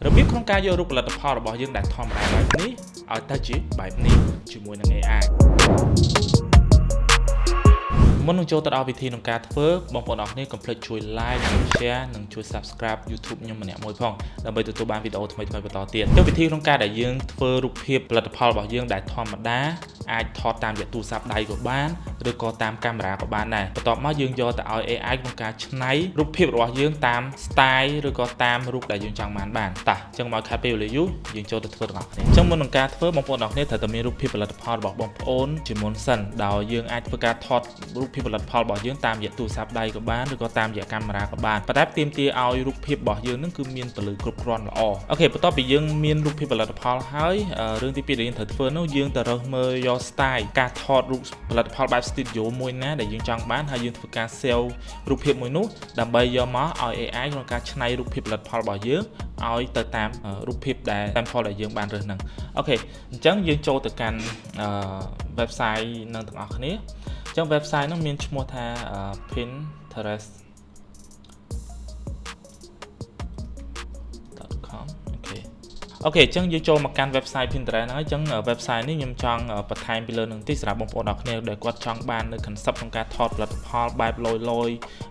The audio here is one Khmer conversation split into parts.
ระเบียบของการโยรูปผลิตภัณฑ์របស់យើងដែលធម្មតាបែបនេះឲ្យទៅជាបែបនេះជាមួយនឹង AI មុននឹងចូលទៅដល់វិធីក្នុងការធ្វើបងប្អូនអរគ្នាកុំភ្លេចជួយ like share និងជួយ subscribe YouTube ខ្ញុំម្នាក់មួយផងដើម្បីទទួលបានវីដេអូថ្មីៗបន្តទៀតចុះវិធីក្នុងការដែលយើងធ្វើរូបភាពផលិតផលរបស់យើងដែលធម្មតាអាចថតតាមរយៈទូរស័ព្ទដៃក៏បានឬក៏តាមកាមេរ៉ាក៏បានដែរបន្ទាប់មកយើងយកទៅឲ្យ AI ក្នុងការច្នៃរូបភាពរបស់យើងតាម style ឬក៏តាមរូបដែលយើងចង់បានតោះអញ្ចឹងមកខាត់ពេលវេលាយូរយើងចូលទៅធ្វើទាំងអស់គ្នាអញ្ចឹងមុននឹងការធ្វើបងប្អូនអរគ្នាត្រូវតែមានរូបភាពផលិតផលរបស់បងប្អូនជាមុនសិនដោយយើងអាចធ្វើការថតរូបភាពផលិតផលរបស់យើងតាមរយៈទូរស័ព្ទដៃក៏បានឬក៏តាមរយៈកាមេរ៉ាក៏បានប៉ុន្តែទាមទារឲ្យរូបភាពរបស់យើងនឹងគឺមានពន្លឺគ្រប់គ្រាន់ល្អអូខេបន្ទាប់ពីយើងមានរូបភាពផលិតផលហើយរឿងទី2ដែលយើងត្រូវធ្វើនោះយើងទៅរើសមើលយក style ការថតរូបផលិតផលបែប studio មួយណាដែលយើងចង់បានហើយយើងធ្វើការ save រូបភាពមួយនោះដើម្បីយកមកឲ្យ AI ក្នុងការច្នៃរូបភាពផលិតផលរបស់យើងឲ្យទៅតាមរូបភាពដែល sample ដែលយើងបានរើសហ្នឹងអូខេអញ្ចឹងយើងចូលទៅកាន់ website នឹងទាំងអស់គ្នាអញ្ចឹង website ហ្នឹងមានឈ្មោះថា pinterest.com អូខេអញ្ចឹងយើងចូលមកកាន់ website Pinterest ហ្នឹងហើយអញ្ចឹង website នេះខ្ញុំចង់បន្ថែមពីលើនឹងតិចសម្រាប់បងប្អូនអរគ្នាដែលគាត់ចង់បាននៅ concept ក្នុងការថតផលិតផលបែបលយ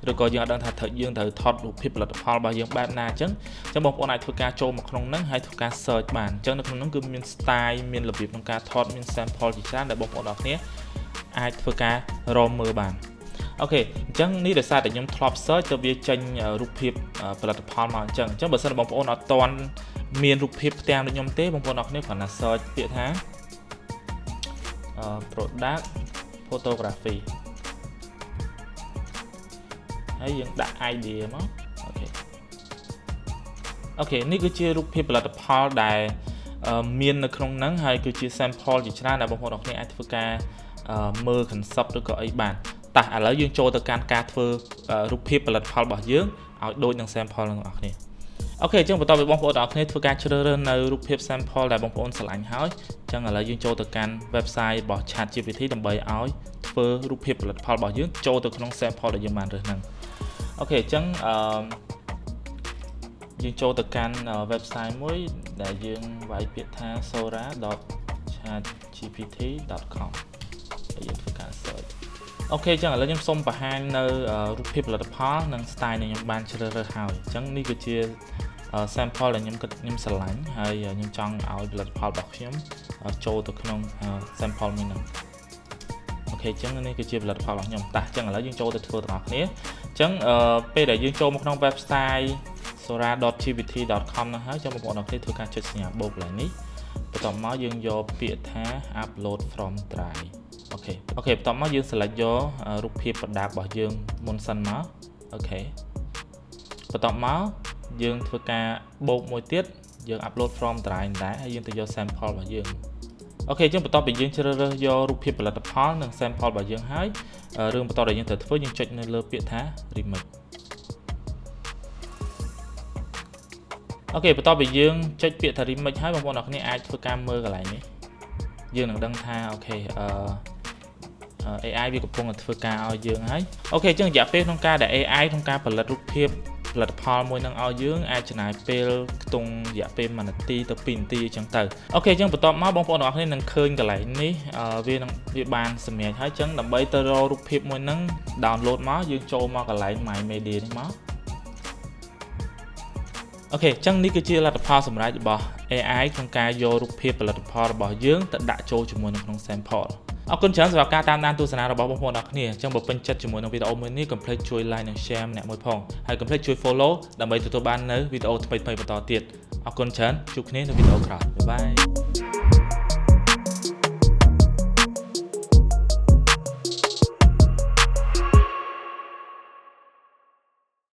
ឬក៏យើងអត់ដឹងថាយើងត្រូវថតរូបភាពផលិតផលរបស់យើងបែបណាអញ្ចឹងបងប្អូនអាចធ្វើការចូលមកក្នុងហ្នឹងហើយធ្វើការ search បានអញ្ចឹងនៅក្នុងហ្នឹងគឺមាន style មានរបៀបក្នុងការថតមាន sample ជាច្រើនដែលបងប្អូនអរគ្នាអាចធ្វើការរកមើលបានអូខេអញ្ចឹងនេះដោយសារតែខ្ញុំធ្លាប់ search ទៅវាចេញរូបភាពផលិតផលមកអញ្ចឹងបើសិនបងប្អូនអត់ទាន់មានរូបភាពផ្ទាំងដូចខ្ញុំទេបងប្អូនអរគ្នាគ្រាន់តែ search ពាក្យថា product photography ហើយយើងដាក់ idea មកអូខេនេះគឺជារូបភាពផលិតផលដែលមាននៅក្នុងហ្នឹងហើយគឺជា sample ជាច្រើនដែលបងប្អូនអរគ្នាអាចធ្វើការមើល concept ឬក៏អីបានតោះឥឡូវយើងចូលទៅកាន់ការធ្វើរូបភាពផលិតផលរបស់យើងឲ្យដូចនឹង sample នឹងបងប្អូនគ្នាអូខេអញ្ចឹងបន្ទាប់ពីបងប្អូនទាំងអស់គ្នាធ្វើការជ្រើសរើសនៅរូបភាព sample ដែលបងប្អូនស្រឡាញ់ហើយអញ្ចឹងឥឡូវយើងចូលទៅកាន់ website របស់ ChatGPT ដើម្បីឲ្យធ្វើរូបភាពផលិតផលរបស់យើងចូលទៅក្នុង sample ដែលយើងបានរើសហ្នឹងអូខេអញ្ចឹងយើងចូលទៅកាន់ website មួយដែលយើងវាយពាក្យថា sora.chatgpt.com ហើយយើងធ្វើការ search អូខេអញ្ចឹងឥឡូវខ្ញុំសូមបង្ហាញនៅរូបភាពផលិតផលនិង style ដែលខ្ញុំបានជ្រើសរើសហើយអញ្ចឹងនេះគឺជា sample ដែលខ្ញុំស្រឡាញ់ហើយខ្ញុំចង់ឲ្យផលិតផលរបស់ខ្ញុំចូលទៅក្នុង sample មួយហ្នឹងអូខេអញ្ចឹងនេះគឺជាផលិតផលរបស់ខ្ញុំតោះអញ្ចឹងឥឡូវយើងចូលទៅធ្វើទាំងអស់គ្នាអញ្ចឹងពេលដែលយើងចូលមកក្នុង website sora.gpt.com ហ្នឹងហើយចាំបងប្អូនអរគ្នាធ្វើការចុចសញ្ញាបូកកន្លែងនេះបន្ទាប់មកយើងយកពាក្យថា upload from drive អូខេបន្ទាប់មកយើង select យករូបភាព product របស់យើងមុនសិនមកអូខេបន្ទាប់មកយើងធ្វើការបូកមួយទៀតយើង upload from drive ដែរហើយយើងទៅយក sample របស់យើងអូខេអញ្ចឹងបន្ទាប់ពីយើងជ្រើសរើសយករូបភាពផលិតផលនិង sample របស់យើងហើយរឿងបន្តដែលយើងត្រូវធ្វើយើងចុចនៅលើពាក្យថា remix អូខេបន្ទាប់ពីយើងចុចពាក្យថា remix ហើយបងប្អូនអរគ្នាអាចធ្វើការមើលកន្លែងនេះយើងនឹងដឹងថាអូខេAI វាកំពុងតែធ្វើការឲ្យយើងហើយអូខេអញ្ចឹងរយៈពេលក្នុងការដែល AI ក្នុងការផលិតរូបភាពផលិតផលមួយនឹងឲ្យយើងអាចចំណាយពេលខ្ទង់រយៈពេល1នាទីទៅ2នាទីអញ្ចឹងទៅអូខេអញ្ចឹងបន្ទាប់មកបងប្អូនទាំងអស់គ្នានឹងឃើញកន្លែងនេះវាបានសម្រាប់ហើយអញ្ចឹងដើម្បីទៅរករូបភាពមួយហ្នឹង download មកយើងចូលមកកន្លែង My Media នេះមកអូខេអញ្ចឹងនេះគឺជាលទ្ធផលសម្រាប់របស់ AI ក្នុងការយករូបភាពផលិតផលរបស់យើងទៅដាក់ចូលជាមួយនៅក្នុង sample អរគុណច្រើនសម្រាប់ការតាមដានទស្សនារបស់បងប្អូនអរគ្នាអញ្ចឹងបើពេញចិត្តជាមួយនឹងវីដេអូមួយនេះកុំភ្លេចជួយ like និង share ម្នាក់មួយផងហើយកុំភ្លេចជួយ follow ដើម្បីទទួលបាននៅវីដេអូថ្មីៗបន្តទៀតអរគុណច្រើនជួបគ្នានៅវីដេអូក្រោយបាយបាយ